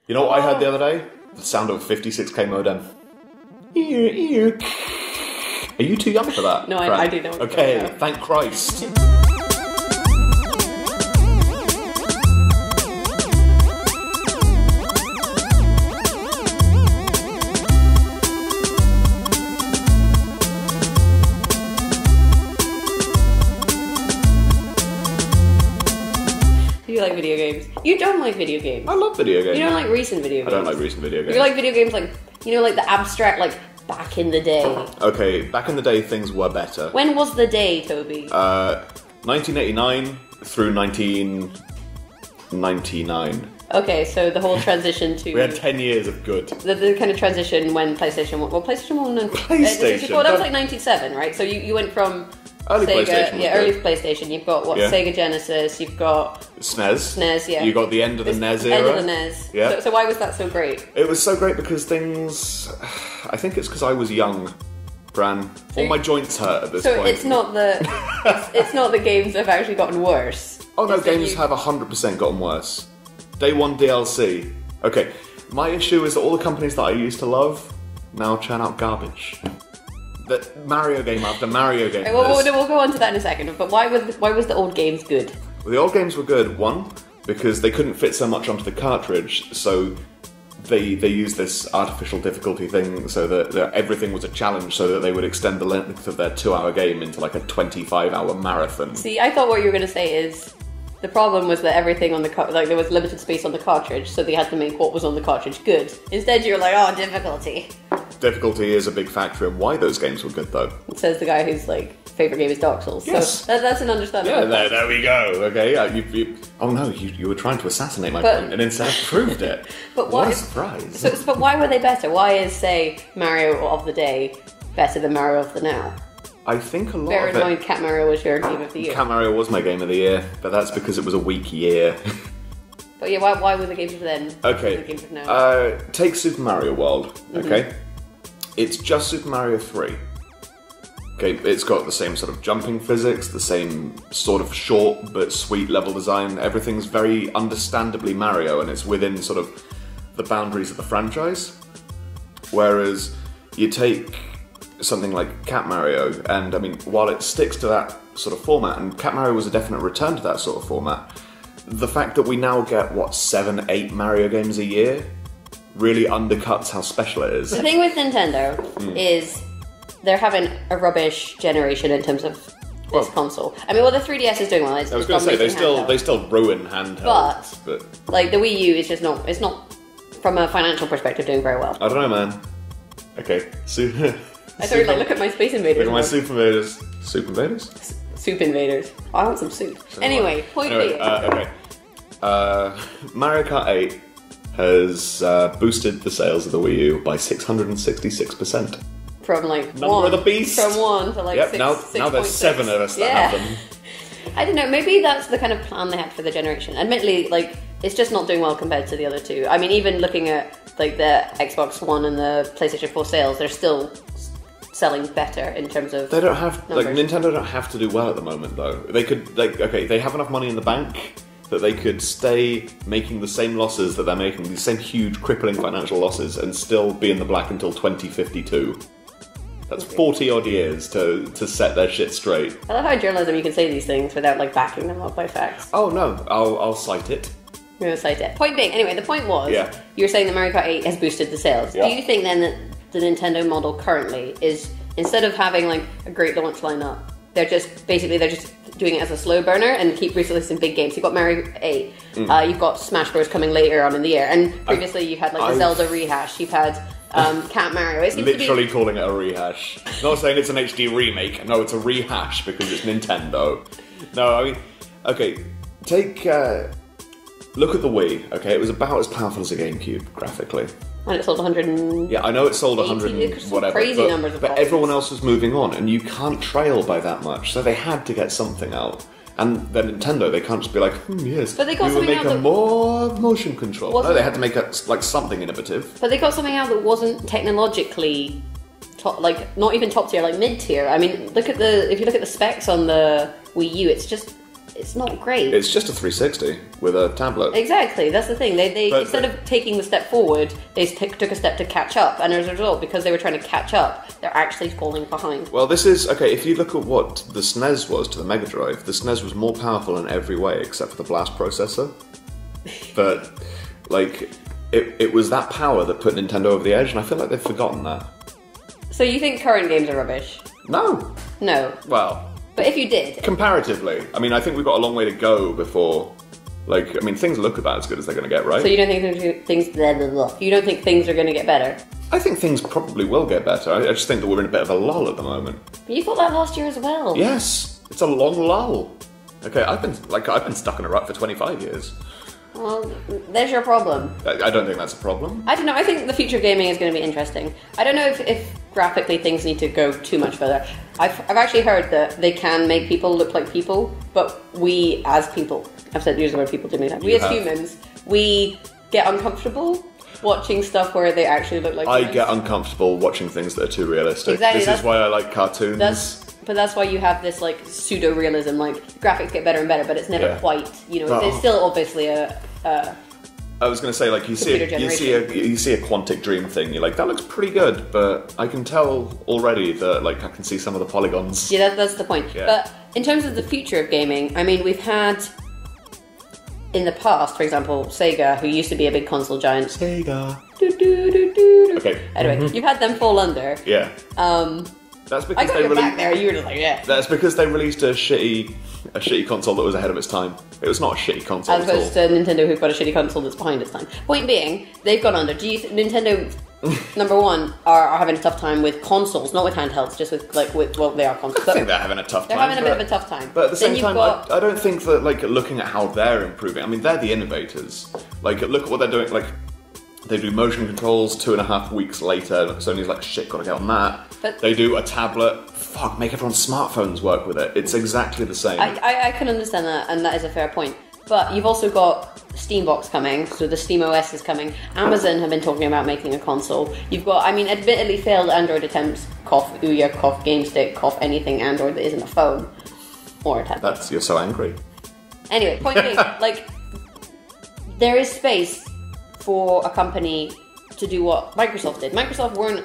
You know what I heard the other day? The sound of a 56k modem. Are you too young for that? No, I do know. Okay, thank Christ. You like video games. You don't like video games. I love video games. You don't like recent video games. I don't like recent video games. You like video games like, you know, like the abstract, like back in the day. Okay, back in the day things were better. When was the day, Toby? 1989 through 1999. Okay, so the whole transition to... We had 10 years of good. The kind of transition when PlayStation 1... Well, PlayStation 1 and... PlayStation? Well, that was like 97, right? So you went from... Early Sega, PlayStation. Yeah, early PlayStation. You've got, Sega Genesis, you've got... SNES. Yeah. You got the end of the NES era. End of the NES. Yeah. So why was that so great? It was so great because things... I think it's because I was young, Fran. All my joints hurt at this point. So it's not the... it's not the games that have actually gotten worse. Oh no, games have 100% gotten worse. Day one DLC. Okay, my issue is that all the companies that I used to love now churn out garbage. That Mario game after Mario game. We'll go on to that in a second. But why was the old games good? Well, the old games were good. One, because they couldn't fit so much onto the cartridge, so they used this artificial difficulty thing so that everything was a challenge, so that they would extend the length of their 2-hour game into like a 25-hour marathon. See, I thought what you were going to say is the problem was that everything on the like there was limited space on the cartridge, so they had to make what was on the cartridge good. Instead, you're like, oh, difficulty. Difficulty is a big factor in why those games were good, though. It says the guy whose favourite game is Dark Souls. Yes. So that's an understandable. Yeah, there we go. Okay, oh no, you were trying to assassinate my point, and instead proved it. But what a surprise! But why were they better? Why is, say, Mario of the day better than Mario of the now? I think a lot Bear of in mind, Cat Mario was your game of the year. Cat Mario was my game of the year, but that's because it was a weak year. But yeah, why were the games of then? Okay, the games of now? Take Super Mario World. Okay, it's just Super Mario 3. Okay, it's got the same sort of jumping physics, the same sort of short but sweet level design. Everything's very understandably Mario, and it's within sort of the boundaries of the franchise. Whereas you take something like Cat Mario, and I mean, while it sticks to that sort of format, and Cat Mario was a definite return to that sort of format, the fact that we now get, 7-8 Mario games a year really undercuts how special it is. The thing with Nintendo is they're having a rubbish generation in terms of this console. I mean, the 3DS is doing well. I was going to say, they still ruin handhelds. But like, the Wii U is just not, it's not, from a financial perspective, doing very well. I don't know, man. Okay, I thought, look at my Space Invaders. Look at my Soup Invaders. Soup Invaders? Soup Invaders. I want some soup. Anyway, point being. Okay. Mario Kart 8 has boosted the sales of the Wii U by 666%. From like Number of the beast. From 1 to like 6. Now there's 7 of us that have them. I don't know, maybe that's the kind of plan they had for the generation. Admittedly, it's just not doing well compared to the other two. I mean, even looking at like the Xbox One and the PlayStation 4 sales, they're still selling better in terms of They don't have numbers. Nintendo don't have to do well at the moment though. They could they have enough money in the bank that they could stay making the same losses that they're making, these same huge crippling financial losses, and still be in the black until 2052. That's 40 odd years to set their shit straight. I love how in journalism you can say these things without backing them up by facts. Oh no, I'll cite it. You're going to cite it. Point being, anyway, the point was, you were saying that Mario Kart 8 has boosted the sales. Yeah. Do you think then that the Nintendo model currently is, instead of having a great launch lineup, they're just doing it as a slow burner and keep releasing big games? You've got Mario 8, you've got Smash Bros coming later on in the year, and previously you had the Zelda rehash, you've had Cat Mario. It seems literally calling it a rehash. Not saying it's an HD remake, no, it's a rehash because it's Nintendo. No, I mean, okay, look at the Wii, okay, it was about as powerful as a GameCube, graphically. And it sold 100 and... Yeah, I know it sold 100 and whatever, crazy numbers of but everyone else was moving on, and you can't trail by that much, so they had to get something out. And then Nintendo, they can't just be like, yes, but they got we will something make out a more motion control. No, they had to make something innovative. But they got something out that wasn't technologically not even top tier, mid tier. I mean, if you look at the specs on the Wii U, it's just it's not great. It's just a 360 with a tablet. Exactly, that's the thing. They instead of taking the step forward, they took a step to catch up, and as a result, because they were trying to catch up, they're actually falling behind. Well, this is okay. If you look at what the SNES was to the Mega Drive, the SNES was more powerful in every way except for the blast processor. But like, it was that power that put Nintendo over the edge, and I feel like they've forgotten that. So you think current games are rubbish? No. Well, but if you did, comparatively, I mean, I think we've got a long way to go before. Like, I mean, things look about as good as they're going to get, right? So you don't think you don't think things are going to get better? I think things probably will get better. I just think that we're in a bit of a lull at the moment. But you thought that last year as well. Yes, it's a long lull. Okay, I've been stuck in a rut for 25 years. Well, there's your problem. I don't think that's a problem. I don't know. I think the future of gaming is going to be interesting. I don't know if graphically things need to go too much further. I've actually heard that they can make people look like people, but we as people, I've said use the word people to me. We as humans, we get uncomfortable watching stuff where they actually look like humans. I get uncomfortable watching things that are too realistic. Exactly, this is why I like cartoons. But that's why you have this like pseudo-realism, like graphics get better and better, but it's never quite, it's still obviously I was going to say, like, you see a Quantic Dream thing, you're like, that looks pretty good, but I can tell already that, like, I can see some of the polygons. Yeah, that's the point. Yeah. But in terms of the future of gaming, I mean, we've had, in the past, for example, Sega, who used to be a big console giant. Sega. Okay. Anyway, you've had them fall under. Yeah. That's because I got your back there. You were just like, yeah. That's because they released a shitty console that was ahead of its time. It was not a shitty console as opposed to Nintendo, who've got a shitty console that's behind its time. Point being, they've gone under. Do you Nintendo, number one, are having a tough time with consoles, not with handhelds, just with they are consoles. I think they're having a tough time. They're having a bit of a tough time. But at the same time, I don't think that, like, looking at how they're improving. I mean, they're the innovators. Like, look at what they're doing. Like, they do motion controls 2.5 weeks later. Sony's like, shit, gotta get on that. But they do a tablet. Fuck, make everyone's smartphones work with it. It's exactly the same. I can understand that, and that is a fair point. But you've also got Steambox coming, so the Steam OS is coming. Amazon have been talking about making a console. You've got, I mean, admittedly failed Android attempts. Cough Ouya, cough GameStick, cough anything Android that isn't a phone or a tablet. You're so angry. Anyway, point being, like, there is space for a company to do what Microsoft did. Microsoft weren't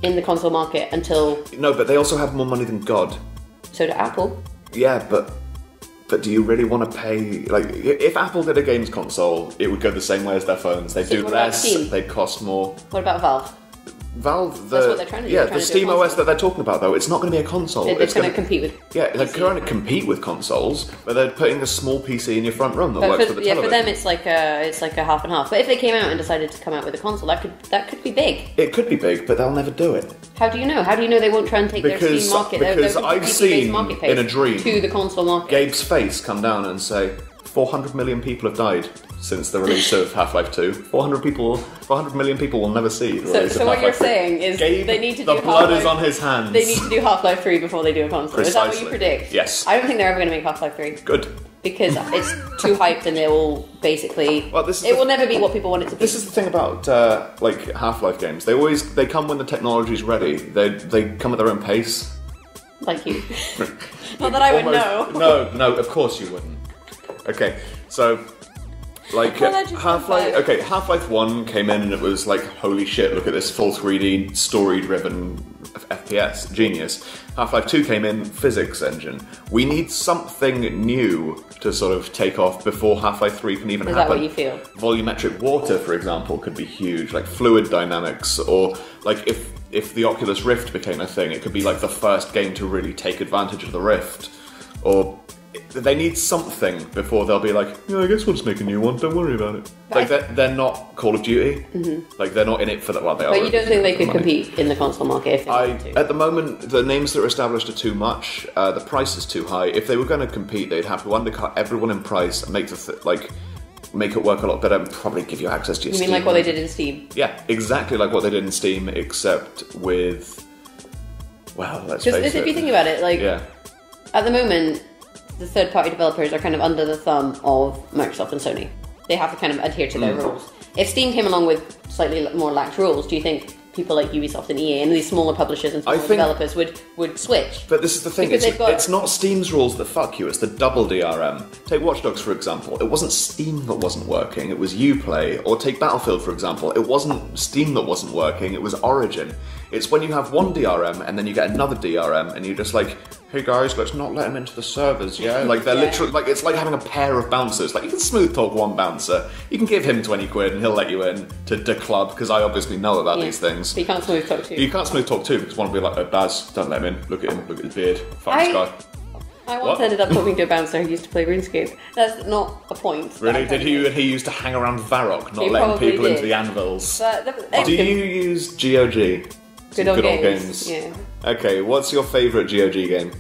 in the console market until... No, but they also have more money than God. So did Apple. Yeah, but do you really want to pay... Like, if Apple did a games console, it would go the same way as their phones. They'd do less, they'd cost more. What about Valve? That's what they're trying to do. Yeah, the Steam OS that they're talking about, though, it's not going to be a console. It's going to compete with... Yeah, they're going to compete with consoles, but they're putting a small PC in your front room that works for the television. Yeah, for them it's like a half and half. But if they came out and decided to come out with a console, that could be big. It could be big, but they'll never do it. How do you know? How do you know they won't try and take their Steam market? Because I've seen in a dream to the console market. Gabe's face come down and say, 400 million people have died since the release of Half-Life 2. 400 million people will never see the release of Half-Life 2. So what you're saying is Gabe, they need to do the blood is on his hands. They need to do Half-Life 3 before they do a console. Precisely. Is that what you predict? Yes. I don't think they're ever going to make Half-Life 3. Good. Because it's too hyped and they will basically... Well, it will never be what people want it to be. This is the thing about like Half-Life games. They come when the technology's ready. They come at their own pace. Like you. Not that I would know. No, of course you wouldn't. Okay, so... Like, Half-Life 1 came in and it was like, holy shit, look at this full 3D, story-driven FPS, genius. Half-Life 2 came in, physics engine. We need something new to sort of take off before Half-Life 3 can even happen. Is that what you feel? Volumetric water, for example, could be huge, like fluid dynamics, or like if the Oculus Rift became a thing, it could be like the first game to really take advantage of the Rift, or... They need something before they'll be like, yeah, I guess we'll just make a new one, don't worry about it. Like, they're not Call of Duty. Mm-hmm. Like, they're not in it for that. Well, they are. But you don't think they could compete in the console market if they wanted to? At the moment, the names that are established are too much. The price is too high. If they were going to compete, they'd have to undercut everyone in price and make it work a lot better and probably give you access to your Steam. You mean like what they did in Steam? Yeah, exactly like what they did in Steam, except with... Well, let's face it. Because if you think about it, like, at the moment... the third-party developers are kind of under the thumb of Microsoft and Sony. They have to kind of adhere to their rules. If Steam came along with slightly more lax rules, do you think people like Ubisoft and EA and these smaller publishers and smaller developers would switch. But this is the thing, it's not Steam's rules that fuck you, it's the double DRM. Take Watch Dogs, for example. It wasn't Steam that wasn't working, it was Uplay. Or take Battlefield, for example. It wasn't Steam that wasn't working, it was Origin. It's when you have one DRM and then you get another DRM and you're just like, hey guys, let's not let them into the servers, yeah? Like, they're literally, like, it's like having a pair of bouncers. Like, you can smooth talk one bouncer, you can give him 20 quid and he'll let you in to the club, because I obviously know about these things. But you can't smooth talk two. You can't smooth talk two, because one will be like, oh, Baz, don't let him in, look at him, look at his beard, fuck this guy. I once ended up talking to a bouncer who used to play RuneScape. That's not a point. Really? Did he used to hang around Varrock, not letting people into the anvils? Do you use GOG? Good old games. Yeah. Okay, what's your favourite GOG game?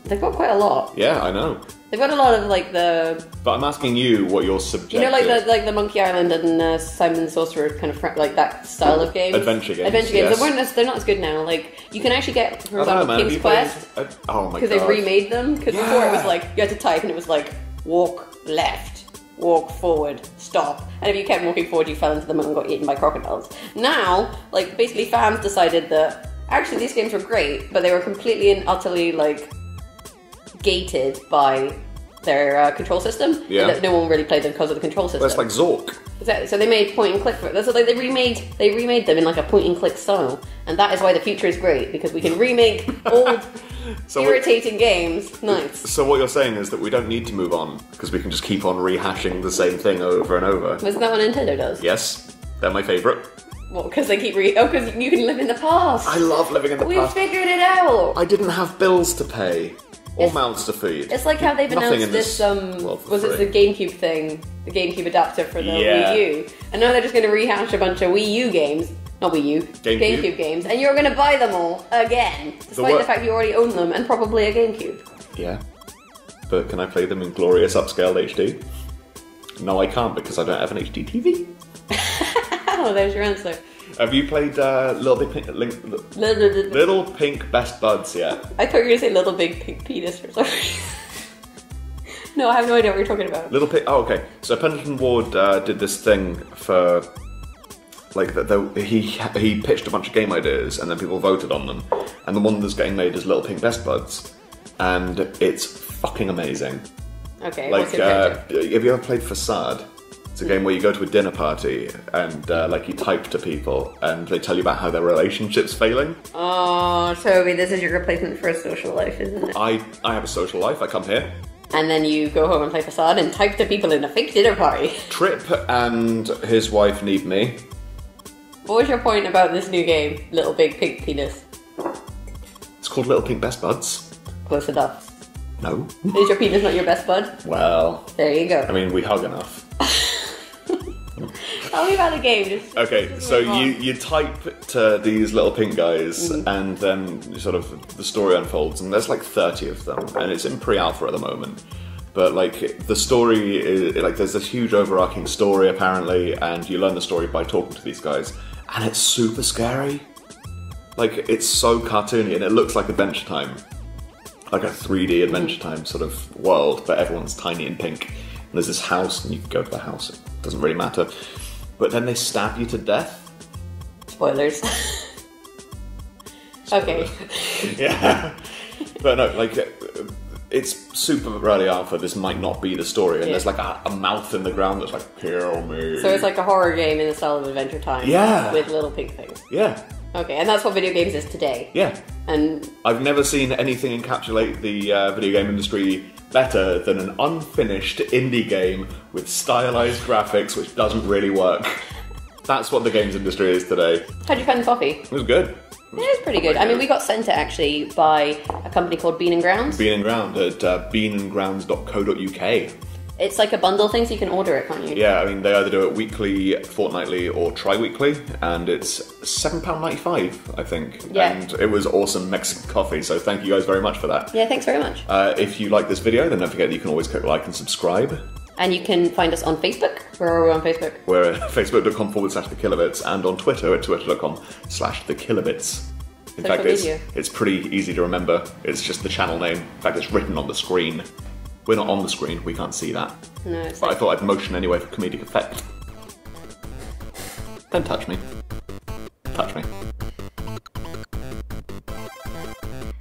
They've got quite a lot. Yeah, I know. They've got a lot of like the. But I'm asking you what your subjective. You know, like the Monkey Island and Simon the Sorcerer kind of like that style of games. Adventure games. Yes. They're not as good now. Like you can actually get, for example, King's Quest. Oh my god. Because they've remade them. Because before it was like you had to type and it was like walk left, walk forward, stop. And if you kept walking forward, you fell into them and got eaten by crocodiles. Now, like basically, fans decided that actually these games were great, but they were completely and utterly like gated by their control system. Yeah. That no one really played them because of the control system. Well, it's like Zork. Exactly. So they made point and click for it. So they remade them in like a point and click style, and that is why the future is great, because we can remake old irritating games. Nice. So what you're saying is that we don't need to move on because we can just keep on rehashing the same thing over and over. Isn't that what Nintendo does? Yes, they're my favourite. Well, because they keep because you can live in the past. I love living in the past. We figured it out. I didn't have bills to pay. Or mouths to feed. It's like how they've announced this, was it the GameCube thing? The GameCube adapter for the Wii U. And now they're just going to rehash a bunch of Wii U games. Not Wii U. GameCube games. And you're going to buy them all again. Despite the fact you already own them and probably a GameCube. Yeah. But can I play them in glorious upscaled HD? No, I can't because I don't have an HD TV. Oh, there's your answer. Have you played Little Pink Best Buds yet? I thought you were going to say Little Big Pink Penis for some reason. No, I have no idea what you're talking about. Little Pink. Oh, okay. So Pendleton Ward did this thing for, like, he pitched a bunch of game ideas and then people voted on them. And the one that's getting made is Little Pink Best Buds, and it's fucking amazing. Okay. Like, what's your character? have you ever played Facade? It's a game where you go to a dinner party and like you type to people and they tell you about how their relationship's failing. Oh, Toby, this is your replacement for a social life, isn't it? I have a social life. I come here. And then you go home and play Facade and type to people in a fake dinner party. Trip and his wife need me. What was your point about this new game, Little Big Pink Penis? It's called Little Pink Best Buds. Close enough. No. Is your penis not your best bud? Well. There you go. I mean, we hug enough. Tell me about the game. Okay, so you type to these little pink guys, and then sort of the story unfolds, and there's like 30 of them, and it's in pre-alpha at the moment. But like the story is like there's this huge overarching story apparently, and you learn the story by talking to these guys, and it's super scary. Like it's so cartoony, and it looks like Adventure Time, like a 3D Adventure Time sort of world, but everyone's tiny and pink. And there's this house, and you can go to the house. It doesn't really matter. But then they stab you to death. Spoilers. Okay. Yeah. But no, like, it's super early alpha. This might not be the story. And there's like a mouth in the ground that's like, kill me. So it's like a horror game in the style of Adventure Time. Yeah. With little pink things. Yeah. Okay, and that's what video games is today. Yeah. And I've never seen anything encapsulate the video game industry better than an unfinished indie game with stylized graphics which doesn't really work. That's what the games industry is today. How'd you find the coffee? It was good. It was pretty good. I mean, we got sent it actually by a company called Bean and Grounds. Bean and Ground at beanandgrounds.co.uk. It's like a bundle thing, so you can order it, can't you? Yeah, I mean, they either do it weekly, fortnightly, or tri-weekly, and it's £7.95, I think. Yeah. And it was awesome Mexican coffee, so thank you guys very much for that. Yeah, thanks very much. If you like this video, then don't forget that you can always click like and subscribe. And you can find us on Facebook. Where are we on Facebook? We're at facebook.com/thekilobits, and on Twitter at twitter.com/thekilobits. In fact, it's pretty easy to remember. It's just the channel name. In fact, it's written on the screen. We're not on the screen, we can't see that. No, it's but I thought I'd motion anyway for comedic effect. Don't touch me. touch me.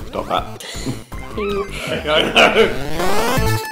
Stop that. You. I know.